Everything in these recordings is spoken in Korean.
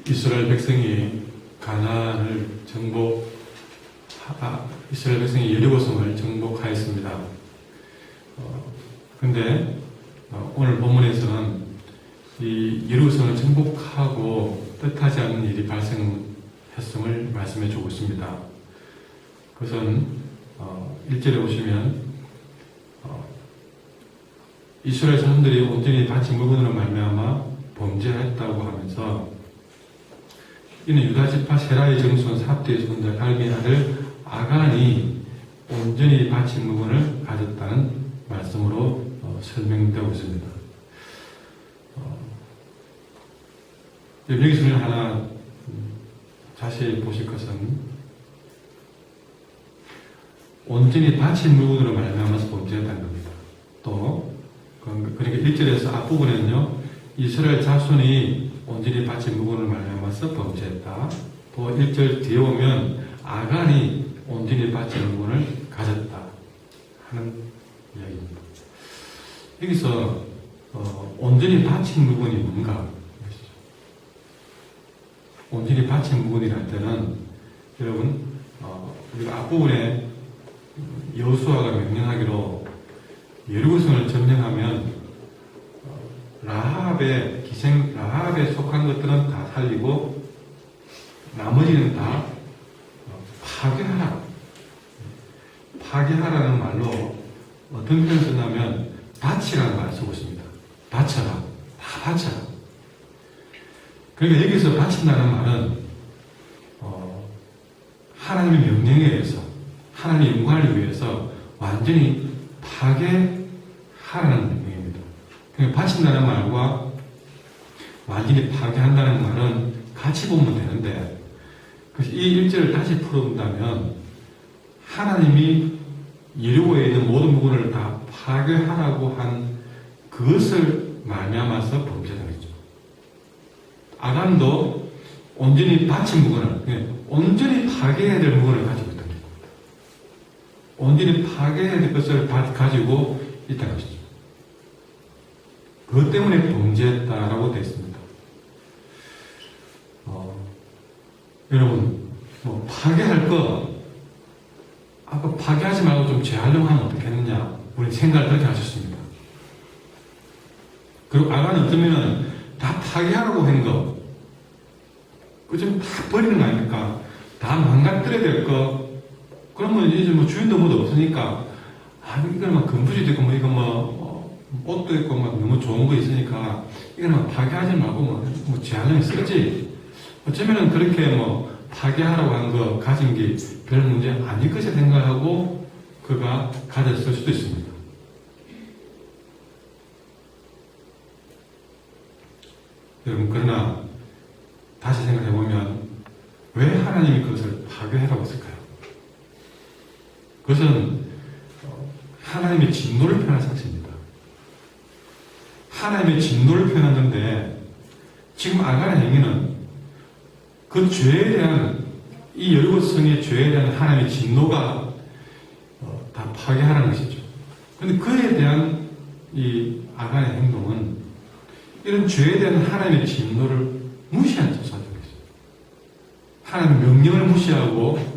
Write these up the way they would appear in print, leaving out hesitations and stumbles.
이스라엘 백성이 이스라엘 백성이 여리고성을 정복하였습니다. 그런데 오늘 본문에서는 이 여리고성을 정복하고 뜻하지 않은 일이 발생했음을 말씀해 주고 있습니다. 그것은 1절에 보시면 이스라엘 사람들이 온전히 바친 물건으로 말미암아 범죄했다고 하면서 이는 유다지파 세라의 정손 삽디의 손자 갈미의 아들 아간이 온전히 바친 물건을 가졌다는 말씀으로 설명되고 있습니다. 여기서 하나 자세히 보실 것은 온전히 바친 물건으로 말미암아서 범죄했다는 겁니다. 또 그러니까 1절에서 앞부분에는요, 이스라엘 자손이 온전히 바친 물건을 말미암아서 범죄했다. 또 1절 뒤에 오면 아간이 온전히 바친 물건을 가졌다 하는 이야기입니다. 여기서 온전히 바친 물건이 뭔가? 온전히 바친 물건이랄 때는 여러분 우리가 앞부분에 여호수아가 명령하기로 여리고성을 점령하면 라합에 속한 것들은 다 살리고 나머지는 다 파괴하라. 파괴하라는 말로 어떤 표현을 쓰냐면 바치라는 말을 쓰고 있습니다. 바쳐라. 다 바쳐라. 그러니까 여기서 바친다는 말은 하나님의 명령에 의해서 하나님의 영광을 위해서 완전히 파괴하라는 명령입니다. 그러니까 바친다는 말과 완전히 파괴한다는 말은 같이 보면 되는데, 그래서 이 1절을 다시 풀어본다면 하나님이 여리고에 있는 모든 물건을 다 파괴하라고 한 그것을 말미암아서 범죄하는 거죠. 아간도 온전히 바친 물건을, 온전히 파괴해야 될 물건을 가지고 있다는 겁니다. 온전히 파괴해야 될 것을 가지고 있다는 것이죠. 그것 때문에 범죄했다라고 되어 있습니다. 여러분, 파괴할 거, 아까 파괴하지 말고 좀 재활용하면 어떻겠느냐, 우리 생각을 그렇게 하셨습니다. 그리고 아간은 어쩌면 다 파괴하라고 한 거, 그좀 다 버리는 거 아닙니까? 다 망가뜨려야 될 거, 그러면 이제 주인도 뭐도 없으니까, 이거는 금부지도 있고, 옷도 있고, 너무 좋은 거 있으니까, 이거는 파괴하지 말고, 재활용에 쓰지. 어쩌면은 그렇게 파괴하라고 한 거 가진 게 별 문제 아닐 것이 생각하고, 그가 가졌을 수도 있습니다. 여러분, 그러나, 다시 생각해보면, 왜 하나님이 그것을 파괴하라고 했을까요? 그것은 하나님의 진노를 표현한 사실입니다. 하나님의 진노를 표현하는데, 지금 아간의 행위는 그 죄에 대한, 이 여리고성의 죄에 대한 하나님의 진노가 다 파괴하라는 것이죠. 그런데 그에 대한 이 아간의 행동은 이런 죄에 대한 하나님의 진노를 무시한 조사적이죠. 하나님의 명령을 무시하고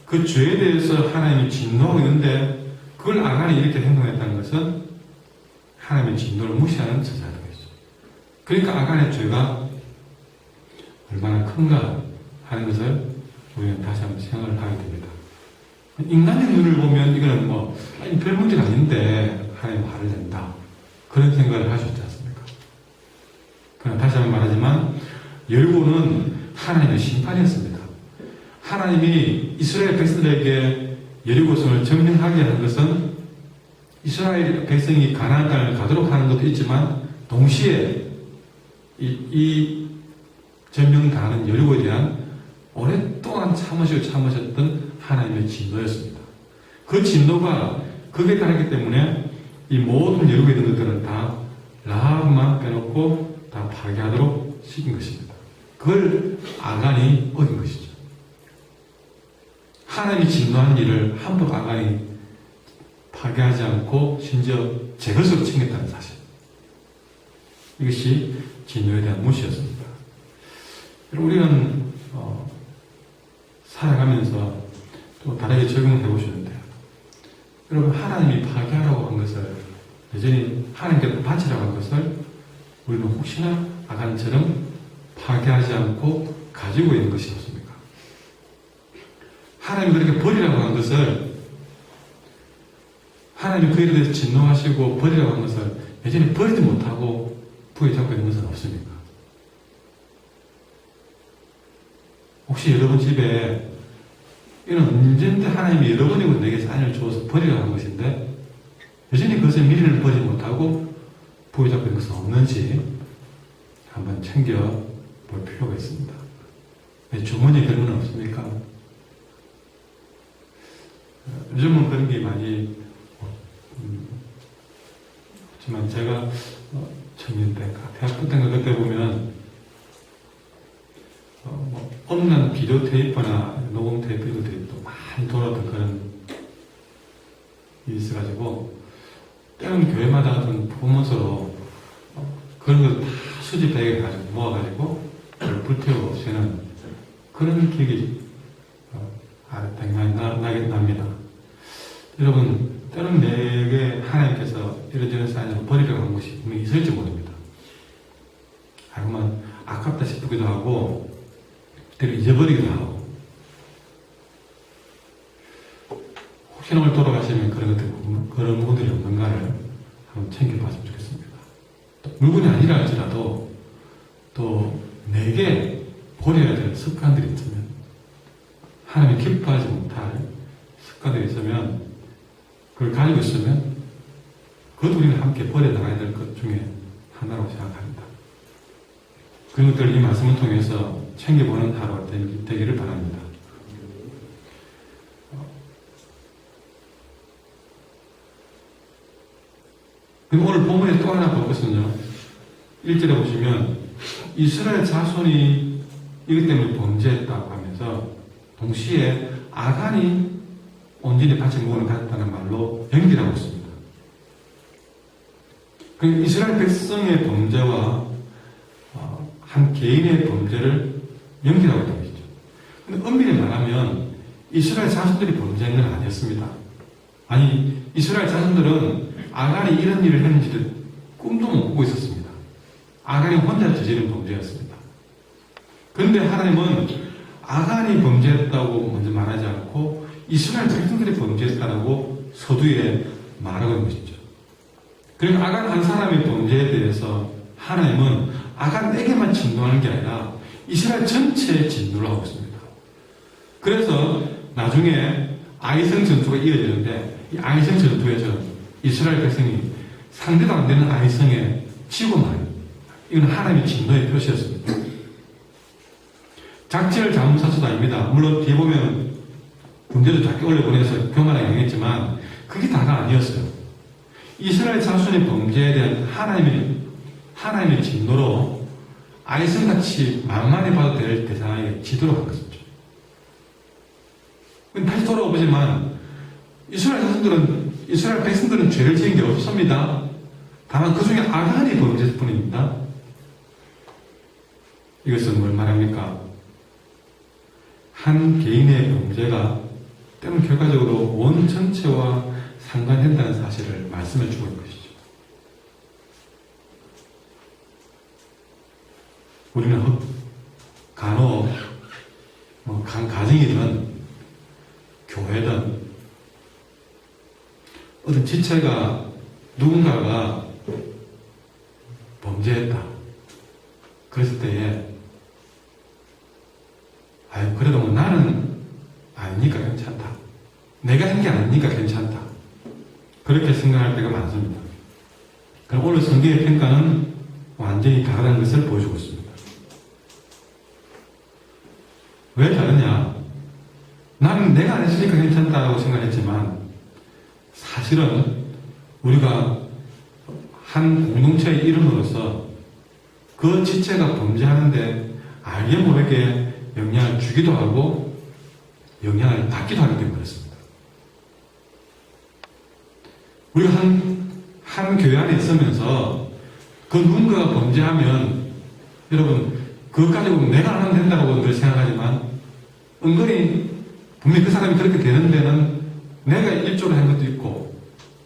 그 죄에 대해서 하나님이 진노하고 있는데 그걸 아간이 이렇게 행동했다는 것은 하나님의 진노를 무시하는 저자들이죠. 그러니까 아간의 죄가 얼마나 큰가 하는 것을 우리는 다시 한번 생각을 하게 됩니다. 인간의 눈을 보면 이거는 별 문제가 아닌데 하나님 화를 낸다. 그런 생각을 하셨지 않습니까? 그러나 다시 한번 말하지만 여리고는 하나님의 심판이었습니다. 하나님이 이스라엘 백성들에게 여리고성을 점령하게 하는 것은 이스라엘 백성이 가나안 땅을 가도록 하는 것도 있지만 동시에 이 점령당하는 여리고에 대한 오랫동안 참으셨던 하나님의 진노였습니다. 그 진노가 극에 달했기 때문에 이 모든 여리고에 있는 것들은 다 라합만 빼놓고 다 파괴하도록 시킨 것입니다. 그걸 아간이 어긴 것이죠. 하나님이 진노한 일을 함부로 아간이 파괴하지 않고 심지어 제 것으로 챙겼다는 사실. 이것이 진노에 대한 무시였습니다. 우리는 살아가면서 또 다르게 적용해 보시는데요. 여러분, 하나님이 파괴하라고 한 것을, 여전히 하나님께 바치라고 한 것을 우리는 혹시나 아간처럼 파괴하지 않고 가지고 있는 것이 없습니까? 하나님이 그렇게 버리라고 한 것을, 하나님이 그 일에 대해서 진노하시고 버리라고 한 것을 여전히 버리지 못하고 부여잡고 있는 것은 없습니까? 혹시 여러분 집에 이런 언젠데 하나님이 여러분이고 내게 자녀를 주어서 버리라고 한 것인데 여전히 그것을 미련을 버리지 못하고 부여잡고 있는 것은 없는지 한번 챙겨볼 필요가 있습니다. 내 주머니에 그런 건 없습니까? 요즘은 그런 게 많이 없지만 제가 청년 때, 대학교 때인가 그때 보면 없는 비디오 테이프나 녹음 테이프도 많이 돌아왔던 그런 일이 있어가지고 때는 교회마다 어떤 퍼포먼스로 그런 걸 다 수집해가지고 모아가지고 그걸 불태우고 없애는 그런 기억이 나게 납니다. 여러분, 때는 내게 하나님께서 이런저런 사연을 버리려고 한 것이 분명히 있을지 모릅니다. 알고만 아깝다 싶기도 하고 때로 잊어버리기도 하고, 혹시나 오늘 돌아가시면 그런 부분들이 없는가를 한번 챙겨봤으면 좋겠습니다. 또 물건이 아니라 할지라도 또 내게 버려야 될 습관들이 있으면, 하나님이 기뻐하지 못할 습관들이 있으면, 그걸 가지고 있으면 그것도 우리는 함께 버려나가야 될 것 중에 하나라고 생각합니다. 그런 것들을 이 말씀을 통해서 챙겨보는 하루가 되기를 바랍니다. 그리고 오늘 본문에 또 하나 볼 것은요, 1절에 보시면 이스라엘 자손이 이것 때문에 범죄했다고 하면서 동시에 아간이 온전히 밭에 무언을 가졌다는 말로 연기하고 있습니다. 그 이스라엘 백성의 범죄와 한 개인의 범죄를 연기하고 있다는 것이죠. 근데 엄밀히 말하면 이스라엘 자손들이 범죄한 건 아니었습니다. 아니, 이스라엘 자손들은 아간이 이런 일을 했는지를 꿈도 못 꾸고 있었습니다. 아간이 혼자 저지른 범죄였습니다. 그런데 하나님은 아간이 범죄했다고 먼저 말하지 않고 이스라엘 백성들이 범죄했다라고 서두에 말하고 있는 것이죠. 그러니까 아간 한 사람의 범죄에 대해서 하나님은 아간에게만 진노하는 게 아니라 이스라엘 전체에 진노를 하고 있습니다. 그래서 나중에 아이성 전투가 이어지는데 이 아이성 전투에서 이스라엘 백성이 상대도 안 되는 아이성에 치고 말이에요. 이건 하나님의 진노의 표시였습니다. 작지를 잡은 사수도 아닙니다. 물론 뒤에 보면 군대도 작게 올려보내서 교만하게 행했지만 그게 다가 아니었어요. 이스라엘 자손의 범죄에 대한 하나님의 진노로 아이성같이 만만히 봐도 될 대상에게 지도록 한 것이죠. 다시 돌아오지만 이스라엘 백성들은 죄를 지은 게 없습니다. 다만 그 중에 아간이 범죄했을 뿐입니다. 이것은 뭘 말합니까? 한 개인의 범죄가 때문에 결과적으로 원 전체와 상관된다는 사실을 말씀해 주고 있는 것이죠. 우리는 간혹 가정이든 교회든 어떤 지체가 누군가가 범죄했다 그랬을 때에 그래도 뭐 나는 아니니까 괜찮다, 내가 한 게 아니니까 괜찮다, 그렇게 생각할 때가 많습니다. 그럼 오늘 성경의 평가는 완전히 다르다는 것을 보여주고 있습니다. 왜 다르냐? 나는 내가 안 했으니까 괜찮다고 생각했지만 사실은 우리가 한 공동체의 일원으로서 그 지체가 범죄하는데 알게 모르게 영향을 주기도 하고 영향을 받기도 하기 때문에 그렇습니다. 우리가 한 교회 안에 있으면서 그 누군가가 범죄하면 여러분 그것 가지고 내가 안 하면 된다고 늘 생각하지만 은근히 분명히 그 사람이 그렇게 되는 데는 내가 일조를 한 것도 있고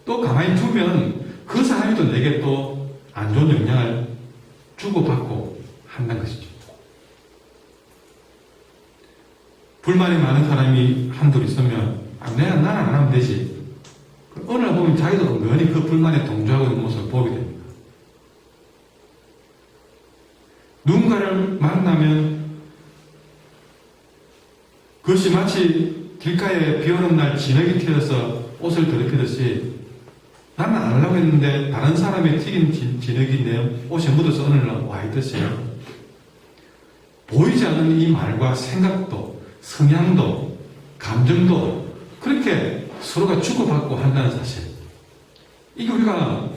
또 가만히 두면 그 사람이 또 내게 또 안 좋은 영향을 주고받고 한다는 것이죠. 불만이 많은 사람이 한둘 있으면 나는 안 하면 되지. 어느 날 보면 자기도 은근히 그 불만에 동조하고 있는 모습을 보게 됩니다. 누군가를 만나면 그것이 마치 길가에 비 오는 날 진흙이 튀어서 옷을 더럽히듯이 나는 안 하려고 했는데 다른 사람의 튀긴 진흙이 내 옷에 묻어서 어느 날 와 있듯이 보이지 않는 이 말과 생각도 성향도 감정도 그렇게 서로가 주고받고 한다는 사실. 이게 우리가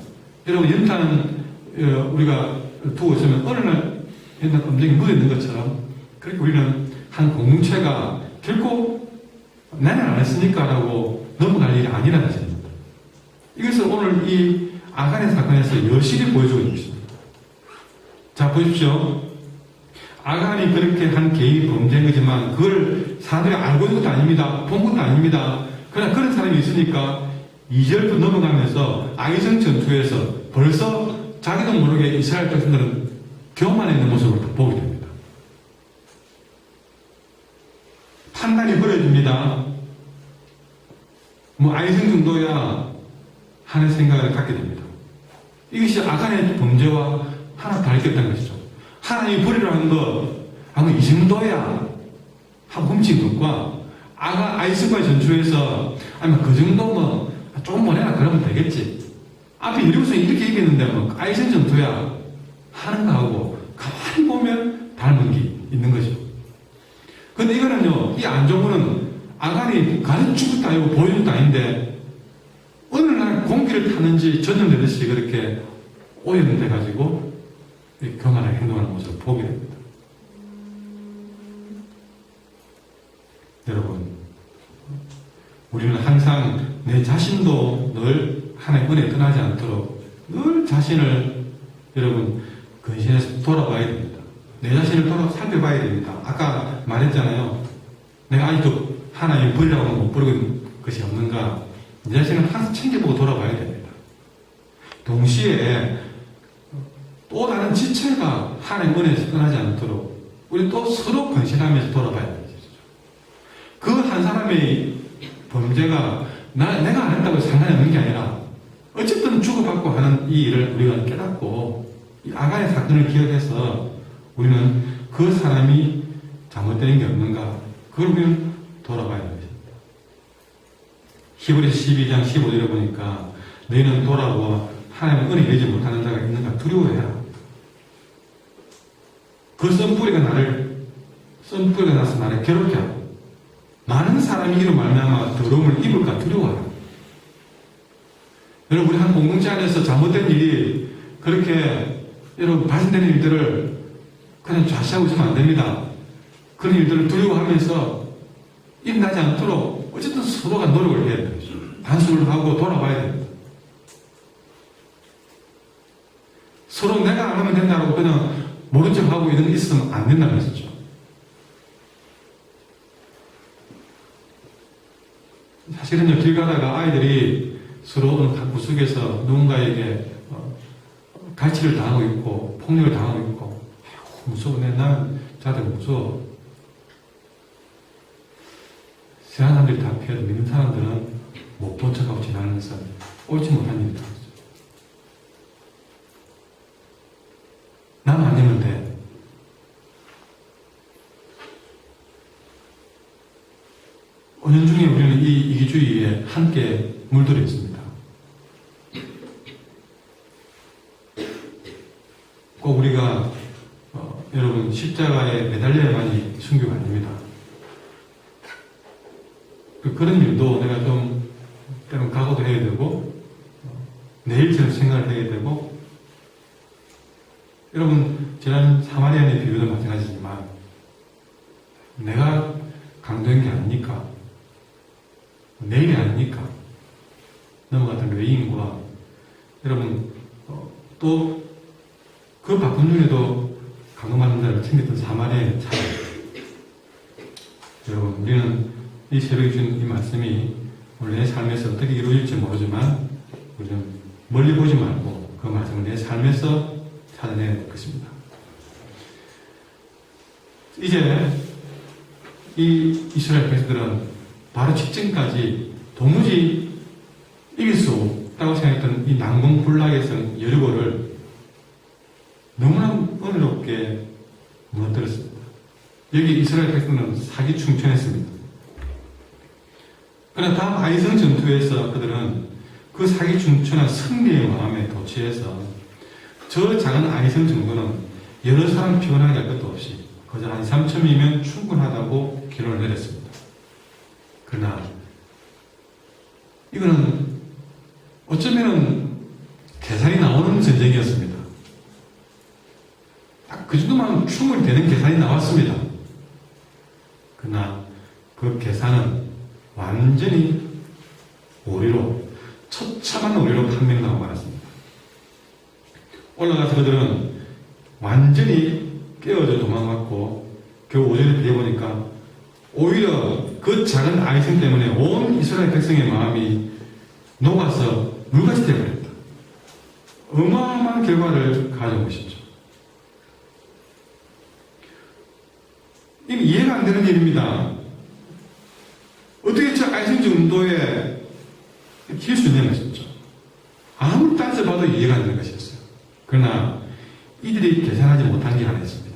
여러분 연탄 우리가 두고 있으면 어느 날 연탄 검정이 묻어있는 것처럼 그렇게 우리는 한 공동체가 결코 나는 안 했으니까 라고 넘어갈 일이 아니라는 것입니다. 이것을 오늘 이 아간의 사건에서 여실히 보여주고 있는 것입니다. 자, 보십시오. 아간이 그렇게 한 개인이 범죄한 거지만 그걸 사람들이 알고 있는 것도 아닙니다. 본 것도 아닙니다. 그러나 그런 사람이 있으니까 2절부터 넘어가면서 아이성 전투에서 벌써 자기도 모르게 이스라엘 백성들은 교만해 있는 모습을 보게 됩니다. 판단이 버려집니다. 아이성 정도야 하는 생각을 갖게 됩니다. 이것이 아간의 범죄와 하나 다르겠다는 것이죠. 하나님이 버리라는 것, 이 정도야 하고 훔친 것과 아이스과의 전투에서 그 정도 조금 보내라 그러면 되겠지. 앞에 여리고성이 이렇게 이겼는데 아이스 전투야 하는 거하고 가만히 보면 닮은 게 있는 거죠. 근데 이거는요, 이 안 좋은 거는 아간이 가르친 것도 아니고 보여준 것도 아닌데 어느 날 공기를 타는지 전염되듯이 그렇게 오염돼가지고 교만하게 행동하는 모습을 보게 됩니다. 여러분, 우리는 항상 내 자신도 늘 하나님의 은혜에 떠나지 않도록 늘 자신을 여러분 근신해서 돌아봐야 됩니다. 내 자신을 살펴봐야 됩니다. 아까 말했잖아요. 내가 아직도 하나님 버리라고 못 부르는 것이 없는가? 내 자신을 항상 챙겨보고 돌아봐야 됩니다. 동시에 또 다른 지체가 하나님 은혜에서 떠나지 않도록 우리 또 서로 근신하면서 돌아봐야 됩니다. 그 한 사람의 범죄가 내가 안 했다고 상관이 없는 게 아니라 어쨌든 주고받고 하는 이 일을 우리가 깨닫고 이 아간의 사건을 기억해서 우리는 그 사람이 잘못된 게 없는가 그걸 우리는 돌아봐야 되는 것입니다. 히브리서 12장 15절에 보니까 너희는 돌아보아 하나님의 은혜 되지 못하는 자가 있는가 두려워해라. 그 썬뿌리가 나서 나를 괴롭게 하고 많은 사람이 이로 말미암아 더러움을 입을까 두려워하라. 여러분, 우리 한 공동체 안에서 잘못된 일이 그렇게 여러분 발생되는 일들을 그냥 좌시하고 있으면 안 됩니다. 그런 일들을 두려워하면서 일어나지 않도록 어쨌든 서로가 노력을 해야 돼요. 단속을 하고 돌아봐야 됩니다. 서로 내가 안 하면 된다고 그냥 모른 척하고 이런 게 있으면 안 된다는 것이죠. 사실은요, 길 가다가 아이들이 서로 어느 구석에서 누군가에게 갈취를 당하고 있고 폭력을 당하고 있고 무서워. 난 자들 무서워. 세상 사람들이 다 피해도 믿는 사람들은 못 본 척하고 지나는 것은 옳지 못한 일이다. 남 아니면 돼. 은연중에 우리는 이 이기주의에 함께 물들어 있습니다. 꼭 우리가 여러분 십자가에 매달려야만이 순교가 아닙니다. 그런 일도 내가 좀 때론 각오도 해야 되고 내일처럼 생각을 해야 되고 여러분 지난 사마리아인의 비유도 마찬가지지만 내가 강도한 게 아니니까 내일이 아니니까 넘어갔던 여인과 여러분 또 그 바쁜 중에도 강금하는 자를 챙겼던 사마리아인의 차이. 여러분, 우리는 이 새벽에 준 이 말씀이 오늘 내 삶에서 어떻게 이루어질지 모르지만 우리는 멀리 보지 말고 그 말씀을 내 삶에서 찾아내야 될 것입니다. 이제 이 이스라엘 백성들은 바로 직전까지 도무지 이길 수 없다고 생각했던 이 난공불락에서 여리고를 너무나 은혜롭게 무너뜨렸습니다. 여기 이스라엘 백성들은 사기충천했습니다. 그러나 다음 아이성 전투에서 그들은 그 사기충천한 승리의 마음에 도취해서 저 작은 아이성 정도는 여러 사람 피곤하게 할 것도 없이 그저 한 3,000명이면 충분하다고 결론을 내렸습니다. 그러나 이거는 어쩌면 계산이 나오는 전쟁이었습니다. 딱 그 정도만 충분히 되는 계산이 나왔습니다. 그러나 그 계산은 완전히 오리로, 처참한 오리로 판명나고 말았습니다. 올라가서 그들은 완전히 깨어져 도망갔고 결국 오전에 되어보니까 오히려 그 작은 아이성 때문에 온 이스라엘 백성의 마음이 녹아서 물같이 되어버렸다. 어마어마한 결과를 가져온 것이죠. 이게 이해가 안 되는 일입니다. 어떻게 저 아이성 정도에 키울 수 있는 것이죠. 아무리 따져봐도 이해가 안 되는 것이었어요. 그러나 이들이 계산하지 못한 게 하나 있습니다.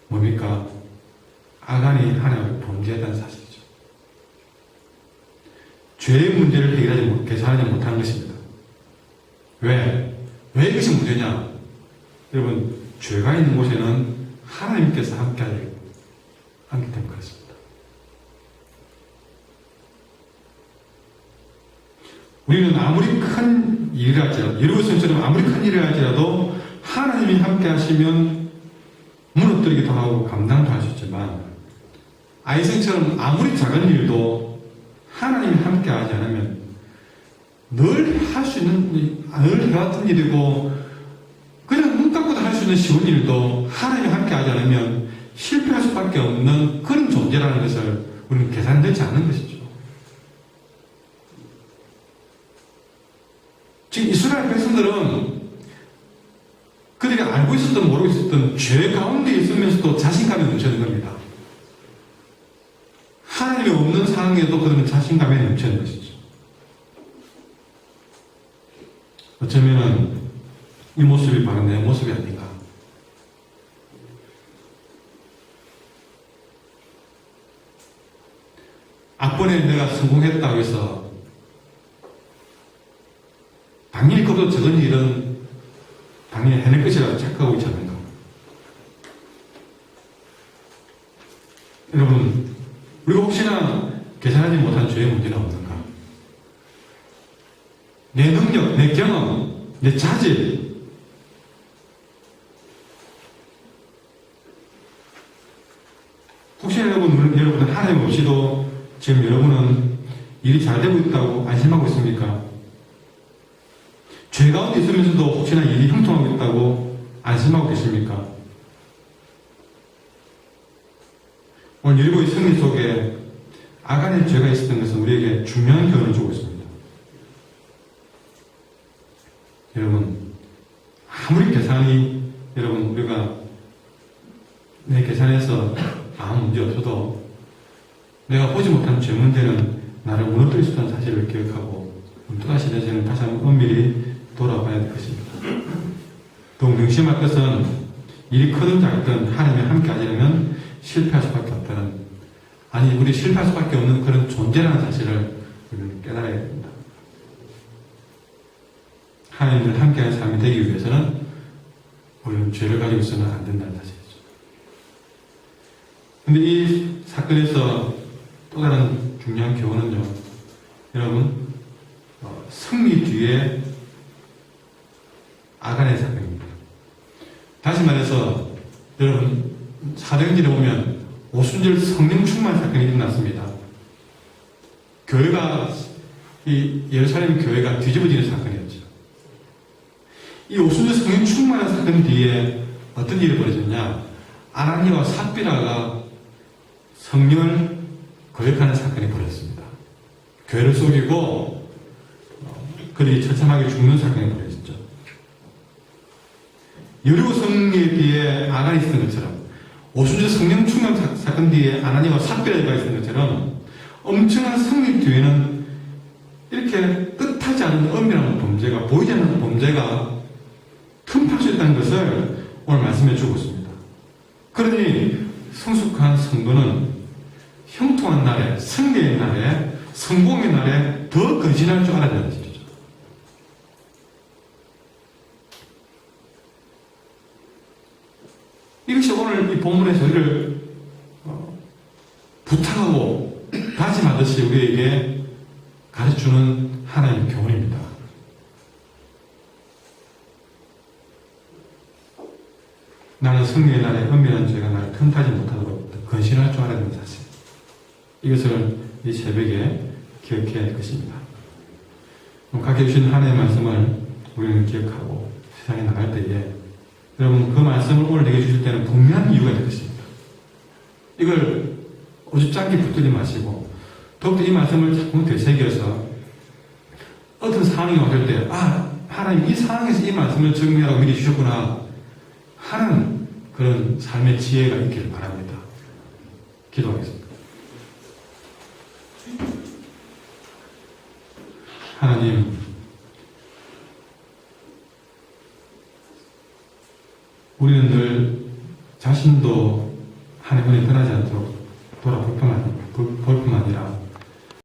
뭡니까? 아간이 하나님을 범죄했다는 사실이죠. 죄의 문제를 계산하지 못한 것입니다. 왜 이것이 문제냐? 여러분, 죄가 있는 곳에는 하나님께서 함께하기 때문에 그렇습니다. 우리는 아무리 큰 일을 할지라도, 예루살렘처럼 아무리 큰 일을 할지라도 하나님이 함께 하시면 무너뜨리기도 하고 감당도 할 수 있지만, 아이성처럼 아무리 작은 일도 하나님이 함께 하지 않으면 늘 할 수 있는, 늘 해왔던 일이고, 그냥 눈 감고도 할 수 있는 쉬운 일도 하나님이 함께 하지 않으면 실패할 수밖에 없는 그런 존재라는 것을 우리는 계산되지 않는 것이죠. 지금 이스라엘 백성들은 그들이 알고 있었던 모르고 있었던 죄 가운데 있으면서도 자신감이 넘치는 겁니다. 하나님이 없는 상황에도 그들은 자신감이 넘치는 것이죠. 어쩌면은 이 모습이 바로 내 모습이 아닌가. 앞번에 내가 성공했다고 해서 당연히 그보다 적은 일은 당연히 해낼 것이라고 착각하고 있지 않는가. 여러분, 우리가 혹시나 계산하지 못한 죄의 문제는 없는가? 내 능력, 내 경험, 내 자질, 혹시나 여러분 하나님 없이도 지금 여러분은 일이 잘 되고 있다고 안심하고 있습니까? 죄 가운데 있으면서도 혹시나 일이 형통하고 있다고 안심하고 계십니까? 오늘 여리고의 승리 속에 아간의 죄가 있었던 것은 우리에게 중요한 교훈을 주고 있습니다. 여러분, 아무리 계산이, 여러분, 우리가 내 계산에서 아무 문제 없어도 내가 보지 못한 죄 문제는 나를 무너뜨릴 수 있다는 사실을 기억하고 또다시 내지는 다시 한번 엄밀히 돌아봐야 될 것입니다. 더욱 명심할 것은 일이 크든 작든 하나님이 함께 하시려면 실패할 수밖에 없다는, 아니 우리 실패할 수밖에 없는 그런 존재라는 사실을 우리는 깨달아야 됩니다. 하나님을 함께하는 삶이 되기 위해서는 우리는 죄를 가지고 있어서는 안 된다는 사실이죠. 근데 이 사건에서 또 다른 중요한 교훈은요, 여러분, 승리 뒤에 아간의 사건입니다. 다시 말해서 여러분, 사도행전에 보면 오순절 성령 충만 사건이 일어났습니다. 교회가, 이 예루살렘 교회가 뒤집어지는 사건이었죠. 이 오순절 성령 충만한 사건 뒤에 어떤 일이 벌어졌냐? 아나니와 삽비라가 성령을 거역하는 사건이 벌어졌습니다. 교회를 속이고 그들이 처참하게 죽는 사건이 벌어졌죠. 여리고 성리에 비해 아간이 있었던 것처럼, 오순절 성령 충만 사건 뒤에 아나니와 삽비라가 있었던 것처럼 엄청난 성립 뒤에는 이렇게 뜻하지 않은 엄밀한 범죄가, 보이지 않는 범죄가 틈탈 수 있다는 것을 오늘 말씀해 주고 있습니다. 그러니 성숙한 성도는 형통한 날에, 승리의 날에, 성공의 날에 더 거진할 줄 알아야 되는 것이죠. 이것이 오늘 이 본문에서 우리를 부탁하고 다짐하듯이 우리에게 가르쳐주는 하나님의 교훈입니다. 나는 승리의 날에 은밀한 죄가 나를 틈타지 못하도록 건신할 줄 알아야 되는 사실. 이것을 이 새벽에 기억해야 할 것입니다. 각해 주신 하나님의 말씀을 우리는 기억하고 세상에 나갈 때에 여러분 그 말씀을 오늘 내게 주실 때는 분명한 이유가 될 것입니다. 이걸 어줍잖게 붙들지 마시고 더욱더 이 말씀을 자꾸 되새겨서 어떤 상황이 왔을 때 하나님 이 상황에서 이 말씀을 정리하라고 미리 주셨구나 하는 그런 삶의 지혜가 있기를 바랍니다. 기도하겠습니다. 하나님, 우리는